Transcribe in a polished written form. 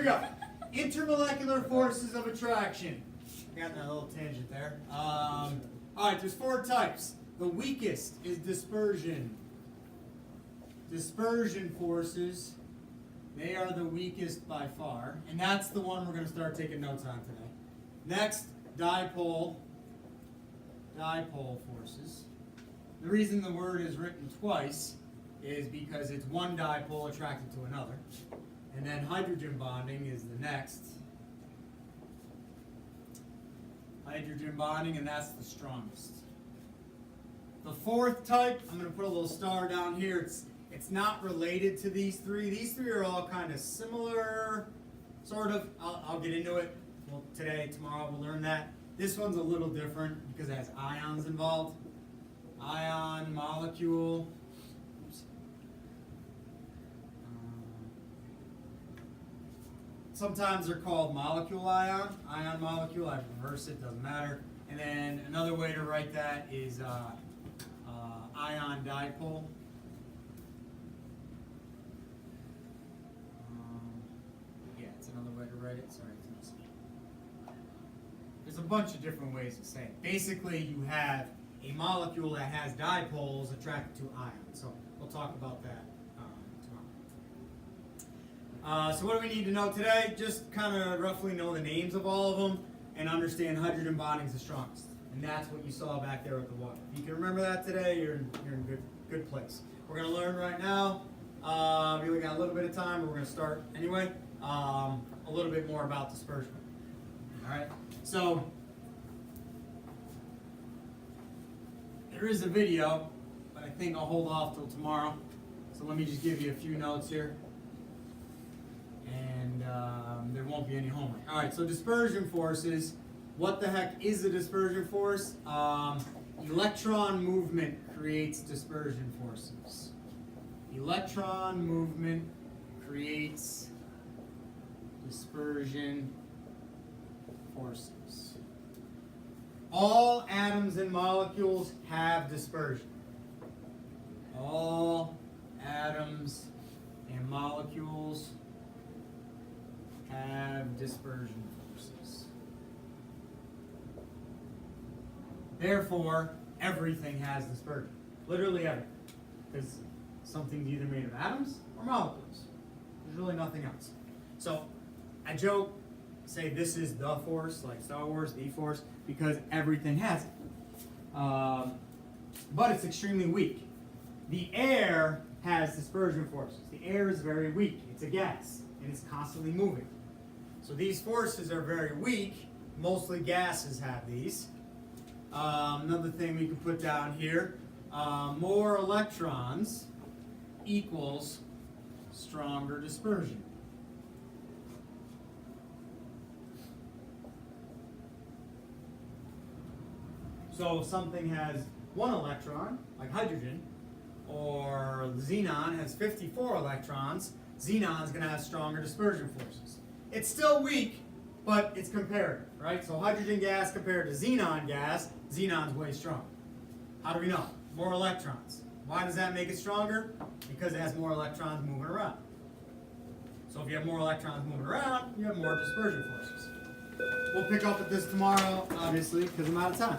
we go. Intermolecular forces of attraction. Got that little tangent there. All right, there's 4 types. The weakest is dispersion. Dispersion forces, they are the weakest by far, and that's the one we're going to start taking notes on today. Next, dipole forces. The reason the word is written twice is because it's one dipole attracted to another. And then hydrogen bonding is the next. Hydrogen bonding, and that's the strongest. The 4th type, I'm going to put a little star down here. It's not related to these 3. These 3 are all kind of similar, sort of. I'll get into it. Well, today, tomorrow, we'll learn that. This one's a little different because it has ions involved. Ion, molecule. Oops. Sometimes they're called molecule ion. Ion molecule, I reverse it, doesn't matter. And then another way to write that is ion dipole. Yeah, it's another way to write it. Sorry, it's missing. There's a bunch of different ways to say it. Basically, you have a molecule that has dipoles attracted to ions. So we'll talk about that tomorrow. So what do we need to know today? Just kind of roughly know the names of all of them and understand hydrogen bonding is the strongest. And that's what you saw back there with the water. If you can remember that today, you're in good place. We're going to learn right now. We only got a little bit of time, but we're going to start anyway. A little bit more about dispersion. All right. So there is a video, but I think I'll hold off till tomorrow. So let me just give you a few notes here, and there won't be any homework. All right. So dispersion forces. What the heck is a dispersion force? Electron movement creates dispersion forces. Electron movement creates dispersion forces. All atoms and molecules have dispersion. All atoms and molecules have dispersion forces. Therefore, everything has dispersion. Literally everything. Because something's either made of atoms or molecules. There's really nothing else. So, I joke, say this is the force, like Star Wars, the force, because everything has it. But it's extremely weak. The air has dispersion forces. The air is very weak. It's a gas, and it's constantly moving. So these forces are very weak. Mostly gases have these. Another thing we can put down here, more electrons equals stronger dispersion. So if something has 1 electron, like hydrogen, or xenon has 54 electrons, xenon is going to have stronger dispersion forces. It's still weak, but it's comparative, right? So hydrogen gas compared to xenon gas, xenon's way stronger. How do we know? More electrons. Why does that make it stronger? Because it has more electrons moving around. So if you have more electrons moving around, you have more dispersion forces. We'll pick up with this tomorrow, obviously, because I'm out of time.